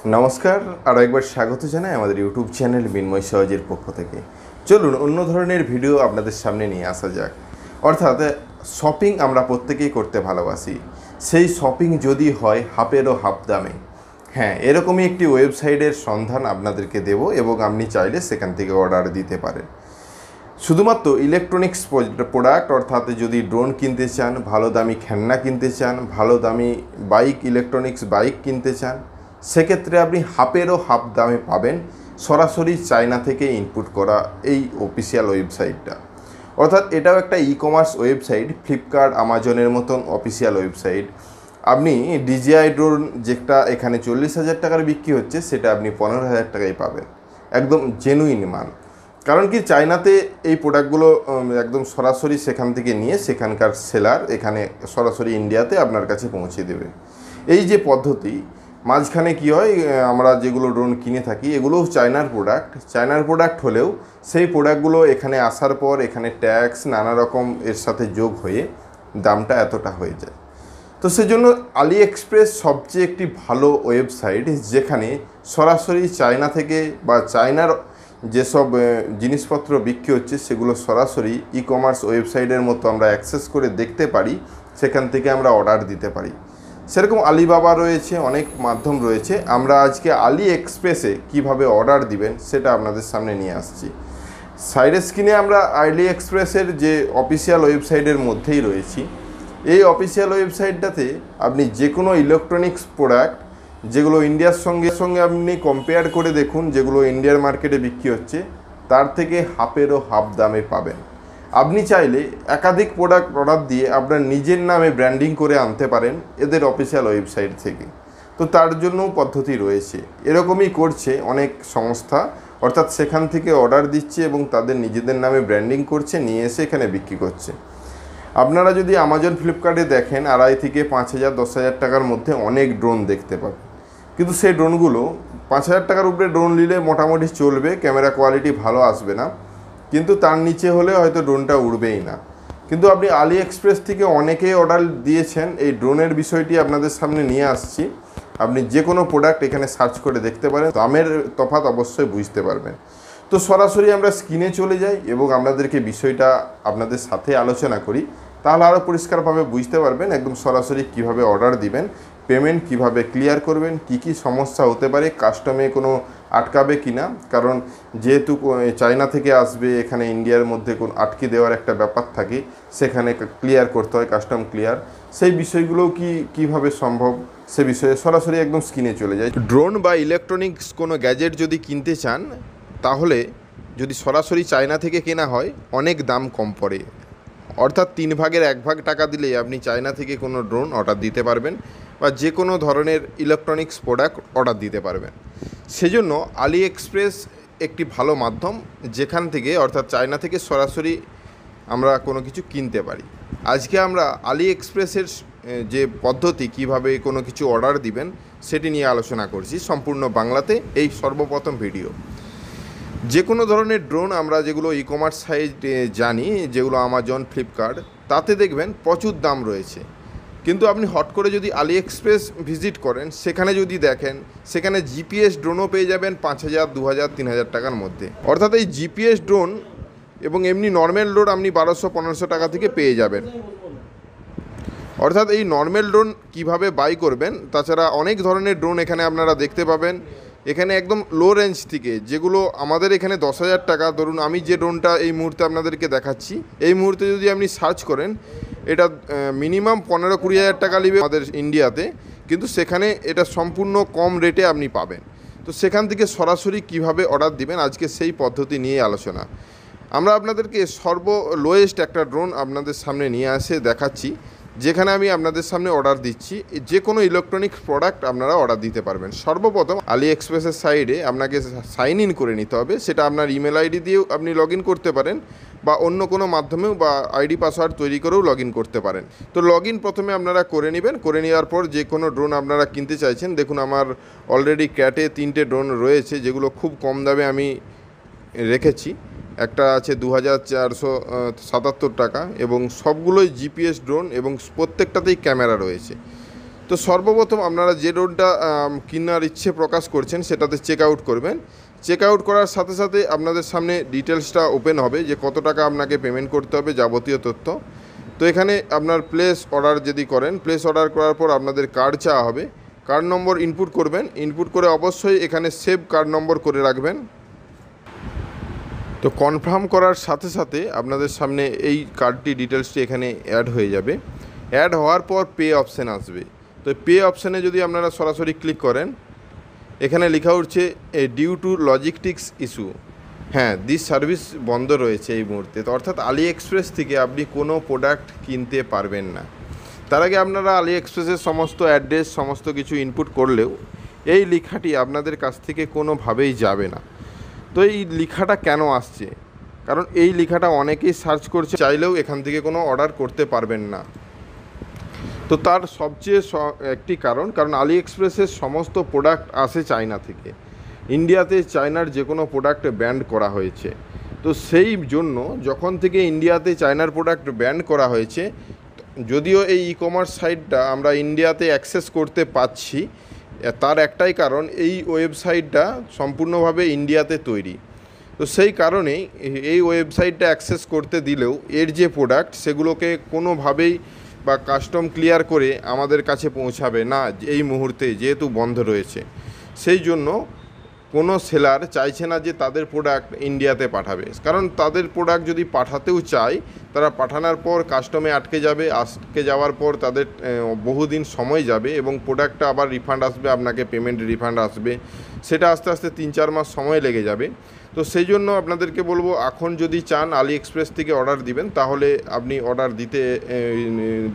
নমস্কার, আরও একবার স্বাগত জানাই আমাদের ইউটিউব চ্যানেল মৃন্ময় সহজের পক্ষ থেকে। চলুন অন্য ধরনের ভিডিও আপনাদের সামনে নিয়ে আসা যাক। অর্থাৎ শপিং আমরা প্রত্যেকেই করতে ভালোবাসি। সেই শপিং যদি হয় হাফেরও হাফ দামে, হ্যাঁ, এরকমই একটি ওয়েবসাইটের সন্ধান আপনাদেরকে দেব এবং আপনি চাইলে সেখান থেকে অর্ডার দিতে পারেন। শুধুমাত্র ইলেকট্রনিক্স প্রোডাক্ট, অর্থাৎ যদি ড্রোন কিনতে চান, ভালো দামি খেলনা কিনতে চান, ভালো দামি বাইক, ইলেকট্রনিক্স বাইক কিনতে চান, সেক্ষেত্রে আপনি হাফেরও হাফ দামে পাবেন সরাসরি চায়না থেকে ইনপুট করা এই অফিসিয়াল ওয়েবসাইটটা। অর্থাৎ এটাও একটা ই কমার্স ওয়েবসাইট, ফ্লিপকার্ট, আমাজনের মতন অফিসিয়াল ওয়েবসাইট। আপনি DJi ড্রোন যেটা এখানে 40,000 টাকার বিক্রি হচ্ছে, সেটা আপনি 15,000 টাকায় পাবেন, একদম জেনুইন মান। কারণ কি, চায়নাতে এই প্রোডাক্টগুলো একদম সরাসরি সেখান থেকে নিয়ে সেখানকার সেলার এখানে সরাসরি ইন্ডিয়াতে আপনার কাছে পৌঁছে দেবে। এই যে পদ্ধতি, মাঝখানে কি হয়, আমরা যেগুলো ড্রোন কিনে থাকি এগুলোও চায়নার প্রোডাক্ট হলেও সেই প্রোডাক্টগুলো এখানে আসার পর এখানে ট্যাক্স নানা রকম এর সাথে যোগ হয়ে দামটা এতটা হয়ে যায়। তো সেজন্য আলিএক্সপ্রেস সবচেয়ে একটি ভালো ওয়েবসাইট, যেখানে সরাসরি চায়না থেকে বা চায়নার যেসব জিনিসপত্র বিক্রি হচ্ছে সেগুলো সরাসরি ই কমার্স ওয়েবসাইটের মতো আমরা অ্যাক্সেস করে দেখতে পারি, সেখান থেকে আমরা অর্ডার দিতে পারি। সেরকম আলিবাবা রয়েছে, অনেক মাধ্যম রয়েছে। আমরা আজকে আলিএক্সপ্রেসে কিভাবে অর্ডার দিবেন সেটা আপনাদের সামনে নিয়ে আসছি। সাইডের স্ক্রিনে আমরা আলিএক্সপ্রেসের যে অফিসিয়াল ওয়েবসাইটের মধ্যেই রয়েছি। এই অফিসিয়াল ওয়েবসাইটটাতে আপনি যে কোনো ইলেকট্রনিক্স প্রোডাক্ট যেগুলো ইন্ডিয়ার সঙ্গে আপনি কম্পেয়ার করে দেখুন, যেগুলো ইন্ডিয়ার মার্কেটে বিক্রি হচ্ছে তার থেকে হাফেরও হাফ দামে পাবেন। আপনি চাইলে একাধিক প্রোডাক্ট অর্ডার দিয়ে আপনার নিজের নামে ব্র্যান্ডিং করে আনতে পারেন এদের অফিসিয়াল ওয়েবসাইট থেকে। তো তার জন্যও পদ্ধতি রয়েছে, এরকমই করছে অনেক সংস্থা। অর্থাৎ সেখান থেকে অর্ডার দিচ্ছে এবং তাদের নিজেদের নামে ব্র্যান্ডিং করছে, নিয়ে এসে এখানে বিক্রি করছে। আপনারা যদি আমাজন, ফ্লিপকার্টে দেখেন 2,500 থেকে 5,000, 10,000 টাকার মধ্যে অনেক ড্রোন দেখতে পাবেন। কিন্তু সেই ড্রোনগুলো 5,000 টাকার উপরে ড্রোন নিলে মোটামুটি চলবে, ক্যামেরা কোয়ালিটি ভালো আসবে না, কিন্তু তার নিচে হলে হয়তো ড্রোনটা উড়বেই না। কিন্তু আপনি আলিএক্সপ্রেস থেকে অনেকেই অর্ডার দিয়েছেন, এই ড্রোনের বিষয়টি আপনাদের সামনে নিয়ে আসছি। আপনি যে কোনো প্রোডাক্ট এখানে সার্চ করে দেখতে পারেন, দামের তফাৎ অবশ্যই বুঝতে পারবেন। তো সরাসরি আমরা স্ক্রিনে চলে যাই এবং আপনাদেরকে বিষয়টা আপনাদের সাথে আলোচনা করি, তাহলে আরও পরিষ্কারভাবে বুঝতে পারবেন একদম সরাসরি কিভাবে অর্ডার দিবেন, পেমেন্ট কিভাবে ক্লিয়ার করবেন, কি সমস্যা হতে পারে, কাস্টমে কোনো আটকাবে কি না। কারণ যেহেতু চায়না থেকে আসবে, এখানে ইন্ডিয়ার মধ্যে কোনো আটকে দেওয়ার একটা ব্যাপার থাকে, সেখানে ক্লিয়ার করতে হয়, কাস্টম ক্লিয়ার। সেই বিষয়গুলোও কিভাবে সম্ভব সে বিষয়ে সরাসরি একদম স্ক্রিনে চলে যায়। ড্রোন বা ইলেকট্রনিক্স কোনো গ্যাজেট যদি কিনতে চান, তাহলে যদি সরাসরি চায়না থেকে কেনা হয় অনেক দাম কম পড়ে। অর্থাৎ 3 ভাগের 1 ভাগ টাকা দিলেই আপনি চায়না থেকে কোনো ড্রোন অর্ডার দিতে পারবেন বা যে কোনো ধরনের ইলেকট্রনিক্স প্রোডাক্ট অর্ডার দিতে পারবেন। সেজন্য আলিএক্সপ্রেস একটি ভালো মাধ্যম, যেখান থেকে অর্থাৎ চায়না থেকে সরাসরি আমরা কোনো কিছু কিনতে পারি। আজকে আমরা আলিএক্সপ্রেসের যে পদ্ধতি কিভাবে কোনো কিছু অর্ডার দিবেন সেটি নিয়ে আলোচনা করছি, সম্পূর্ণ বাংলাতে এই সর্বপ্রথম ভিডিও। যে কোনো ধরনের ড্রোন আমরা যেগুলো ই কমার্স সাইটে জানি, যেগুলো আমাজন, ফ্লিপকার্ট, তাতে দেখবেন প্রচুর দাম রয়েছে। কিন্তু আপনি হট করে যদি আলিএক্সপ্রেস ভিজিট করেন, সেখানে যদি দেখেন, সেখানে জিপিএস ড্রোনও পেয়ে যাবেন 5,000, 2,000, 3,000 টাকার মধ্যে। অর্থাৎ এই জিপিএস ড্রোন এবং এমনি নর্মাল ড্রোন আপনি 1,200-1,500 টাকা থেকে পেয়ে যাবেন। অর্থাৎ এই নর্মাল ড্রোন কিভাবে বাই করবেন, তাছাড়া অনেক ধরনের ড্রোন এখানে আপনারা দেখতে পাবেন। এখানে একদম লো রেঞ্জ থেকে, যেগুলো আমাদের এখানে 10,000 টাকা, ধরুন আমি যে ড্রোনটা এই মুহূর্তে আপনাদেরকে দেখাচ্ছি, এই মুহূর্তে যদি আপনি সার্চ করেন, এটা মিনিমাম 15-20 হাজার টাকা নেবে আমাদের ইন্ডিয়াতে, কিন্তু সেখানে এটা সম্পূর্ণ কম রেটে আপনি পাবেন। তো সেখান থেকে সরাসরি কিভাবে অর্ডার দিবেন, আজকে সেই পদ্ধতি নিয়ে আলোচনা। আমরা আপনাদেরকে লোয়েস্ট একটা ড্রোন আপনাদের সামনে নিয়ে আসে দেখাচ্ছি, যেখানে আমি আপনাদের সামনে অর্ডার দিচ্ছি। যে কোনো ইলেকট্রনিক্স প্রোডাক্ট আপনারা অর্ডার দিতে পারবেন। সর্বপ্রথম আলিএক্সপ্রেসের সাইডে আপনাকে সাইন ইন করে নিতে হবে। সেটা আপনার ইমেল আইডি দিয়েও আপনি লগ ইন করতে পারেন বা অন্য কোনো মাধ্যমেও বা আইডি পাসওয়ার্ড তৈরি করেও লগ ইন করতে পারেন। তো লগ ইন প্রথমে আপনারা করে নেবেন। করে নেওয়ার পর যে কোনো ড্রোন আপনারা কিনতে চাইছেন, দেখুন আমার অলরেডি ক্যাটে 3টে ড্রোন রয়েছে, যেগুলো খুব কম দামে আমি রেখেছি। একটা আছে 2,477 টাকা এবং সবগুলোই জিপিএস ড্রোন এবং প্রত্যেকটাতেই ক্যামেরা রয়েছে। তো সর্বপ্রথম আপনারা যে ড্রোনটা কেনার ইচ্ছে প্রকাশ করছেন সেটাতে চেক আউট করবেন। চেক আউট করার সাথে সাথে আপনাদের সামনে ডিটেলসটা ওপেন হবে যে কত টাকা আপনাকে পেমেন্ট করতে হবে, যাবতীয় তথ্য। তো এখানে আপনার প্লেস অর্ডার যদি করেন, প্লেস অর্ডার করার পর আপনাদের কার্ড চাওয়া হবে। কার্ড নম্বর ইনপুট করবেন, ইনপুট করে অবশ্যই এখানে সেভ কার্ড নম্বর করে রাখবেন। তো কনফার্ম করার সাথে সাথে আপনাদের সামনে এই কার্ডটি ডিটেলসটি এখানে অ্যাড হয়ে যাবে। অ্যাড হওয়ার পর পে অপশান আসবে। তো পে অপশানে যদি আপনারা সরাসরি ক্লিক করেন, এখানে লেখা উঠছে ডিউ টু লজিস্টিক্স ইস্যু। হ্যাঁ, দিস সার্ভিস বন্ধ রয়েছে এই মুহূর্তে। তো অর্থাৎ আলি এক্সপ্রেস থেকে আপনি কোনো প্রোডাক্ট কিনতে পারবেন না। তার আগে আপনারা আলি এক্সপ্রেসের সমস্ত অ্যাড্রেস সমস্ত কিছু ইনপুট করলেও এই লেখাটি আপনাদের কাছ থেকে কোনোভাবেই যাবে না। তো এই লেখাটা কেন আসছে? কারণ এই লেখাটা অনেকেই সার্চ করছে, চাইলেও এখান থেকে কোনো অর্ডার করতে পারবেন না। তো তার সবচেয়ে একটি কারণ আলি এক্সপ্রেসের সমস্ত প্রোডাক্ট আসে চায়না থেকে। ইন্ডিয়াতে চায়নার যে কোনো প্রোডাক্ট ব্যান করা হয়েছে। তো সেই জন্য যখন থেকে ইন্ডিয়াতে চায়নার প্রোডাক্ট ব্যান করা হয়েছে, যদিও এই ই কমার্স সাইটটা আমরা ইন্ডিয়াতে অ্যাক্সেস করতে পাচ্ছি, তার একটাই কারণ এই ওয়েবসাইটটা সম্পূর্ণভাবে ইন্ডিয়াতে তৈরি। তো সেই কারণেই এই ওয়েবসাইটটা অ্যাক্সেস করতে দিলেও এর যে প্রোডাক্ট সেগুলোকে কোনোভাবেই বা কাস্টম ক্লিয়ার করে আমাদের কাছে পৌঁছাবে না এই মুহূর্তে, যেহেতু বন্ধ রয়েছে। সেই জন্য কোনো সেলার চাইছে না যে তাদের প্রোডাক্ট ইন্ডিয়াতে পাঠাবে। কারণ তাদের প্রোডাক্ট যদি পাঠাতেও চায়, তারা পাঠানোর পর কাস্টমে আটকে যাবে, আটকে যাওয়ার পর তাদের বহুদিন সময় যাবে এবং প্রোডাক্টটা আবার রিফান্ড আসবে, আপনাকে পেমেন্ট রিফান্ড আসবে, সেটা আস্তে আস্তে 3-4 মাস সময় লেগে যাবে। তো সেই জন্য আপনাদেরকে বলবো, এখন যদি চান আলি এক্সপ্রেস থেকে অর্ডার দিবেন, তাহলে আপনি অর্ডার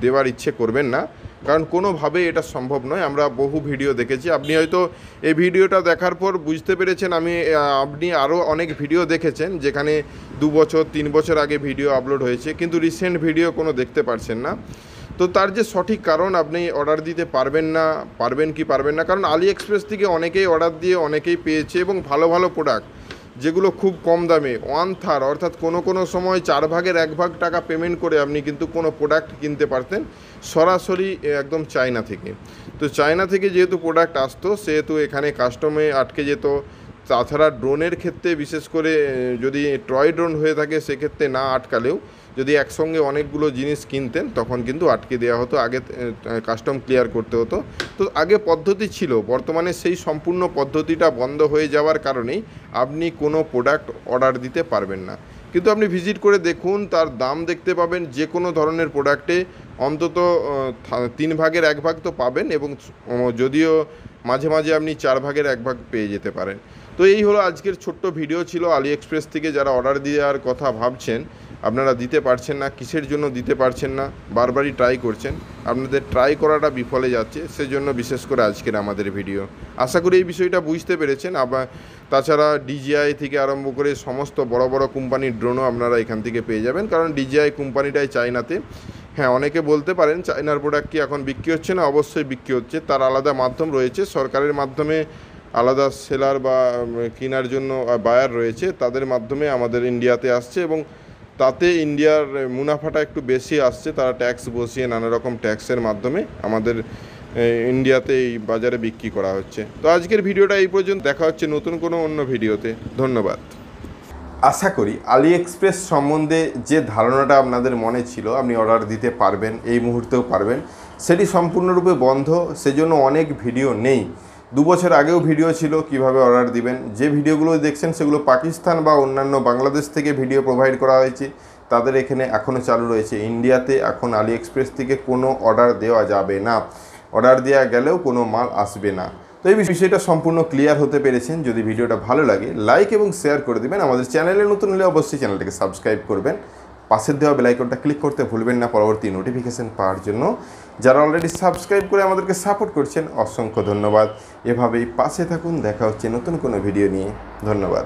দেওয়ার ইচ্ছে করবেন না, কারণ কোনোভাবেই এটা সম্ভব নয়। আমরা বহু ভিডিও দেখেছি, আপনি হয়তো এই ভিডিওটা দেখার পর বুঝতে পেরেছেন আপনি আরও অনেক ভিডিও দেখেছেন যেখানে 2 বছর 3 বছর আগে ভিডিও আপলোড হয়েছে, কিন্তু রিসেন্ট ভিডিও কোনো দেখতে পারছেন না। তো তার যে সঠিক কারণ আপনি অর্ডার দিতে পারবেন না, কারণ আলি এক্সপ্রেস থেকে অনেকেই অর্ডার দিয়ে অনেকেই পেয়েছে এবং ভালো ভালো প্রোডাক্ট যেগুলো খুব কম দামে 1/3 অর্থাৎ কোনো সময় 4 ভাগের 1 ভাগ টাকা পেমেন্ট করে আপনি কিন্তু কোনো প্রোডাক্ট কিনতে পারতেন সরাসরি একদম চায়না থেকে। তো চায়না থেকে যেহেতু প্রোডাক্ট আসতো, সেহেতু এখানে কাস্টমে আটকে যেত। তাছাড়া ড্রোনের ক্ষেত্রে বিশেষ করে যদি টয় ড্রোন হয়ে থাকে, সেক্ষেত্রে না আটকালেও যদি একসঙ্গে অনেকগুলো জিনিস কিনতেন তখন কিন্তু আটকে দেওয়া হতো, আগে কাস্টম ক্লিয়ার করতে হতো। তো আগে পদ্ধতি ছিল, বর্তমানে সেই সম্পূর্ণ পদ্ধতিটা বন্ধ হয়ে যাওয়ার কারণেই আপনি কোনো প্রোডাক্ট অর্ডার দিতে পারবেন না। কিন্তু আপনি ভিজিট করে দেখুন, তার দাম দেখতে পাবেন যে কোনো ধরনের প্রোডাক্টে অন্তত 3 ভাগের 1 ভাগ তো পাবেন, এবং যদিও মাঝে মাঝে আপনি 4 ভাগের 1 ভাগ পেয়ে যেতে পারেন। তো এই হলো আজকের ছোট্ট ভিডিও ছিল। আলি এক্সপ্রেস থেকে যারা অর্ডার দেওয়ার কথা ভাবছেন, আপনারা দিতে পারছেন না, কিসের জন্য দিতে পারছেন না, বারবারই ট্রাই করছেন, আপনাদের ট্রাই করাটা বিফলে যাচ্ছে, সেজন্য বিশেষ করে আজকের আমাদের ভিডিও। আশা করি এই বিষয়টা বুঝতে পেরেছেন। আবার তাছাড়া DJi থেকে আরম্ভ করে সমস্ত বড় বড় কোম্পানির ড্রোনও আপনারা এখান থেকে পেয়ে যাবেন, কারণ DJi কোম্পানিটাই চায়নাতে। হ্যাঁ, অনেকে বলতে পারেন চায়নার প্রোডাক্ট কি এখন বিক্রি হচ্ছে না? অবশ্যই বিক্রি হচ্ছে, তার আলাদা মাধ্যম রয়েছে, সরকারের মাধ্যমে আলাদা সেলার বা কেনার জন্য বায়ার রয়েছে, তাদের মাধ্যমে আমাদের ইন্ডিয়াতে আসছে এবং তাতে ইন্ডিয়ার মুনাফাটা একটু বেশি আসছে। তারা ট্যাক্স বসিয়ে নানা রকম ট্যাক্সের মাধ্যমে আমাদের ইন্ডিয়াতে এই বাজারে বিক্রি করা হচ্ছে। তো আজকের ভিডিওটা এই পর্যন্ত, দেখা হচ্ছে নতুন কোনো অন্য ভিডিওতে। ধন্যবাদ। আশা করি আলি এক্সপ্রেস সম্বন্ধে যে ধারণাটা আপনাদের মনে ছিল আপনি অর্ডার দিতে পারবেন, এই মুহূর্তেও পারবেন, সেটি সম্পূর্ণরূপে বন্ধ। সেজন্য অনেক ভিডিও নেই। 2 বছর আগেও ভিডিও ছিল কিভাবে অর্ডার দিবেন। যে ভিডিওগুলো দেখছেন সেগুলো পাকিস্তান বা অন্যান্য বাংলাদেশ থেকে ভিডিও প্রোভাইড করা হয়েছে, তাদের এখানে এখনও চালু রয়েছে। ইন্ডিয়াতে এখন আলি এক্সপ্রেস থেকে কোনো অর্ডার দেওয়া যাবে না, অর্ডার দেওয়া গেলেও কোনো মাল আসবে না। তো এই বিষয়টা সম্পূর্ণ ক্লিয়ার হতে পেরেছেন। যদি ভিডিওটা ভালো লাগে লাইক এবং শেয়ার করে দেবেন। আমাদের চ্যানেলে নতুন হলে অবশ্যই চ্যানেলটাকে সাবস্ক্রাইব করবেন। পাশের দেওয়া বেল আইকনটা ক্লিক করতে ভুলবেন না পরবর্তী নোটিফিকেশান পাওয়ার জন্য। যারা অলরেডি সাবস্ক্রাইব করে আমাদেরকে সাপোর্ট করছেন, অসংখ্য ধন্যবাদ। এভাবেই পাশে থাকুন। দেখা হচ্ছে নতুন কোনো ভিডিও নিয়ে। ধন্যবাদ।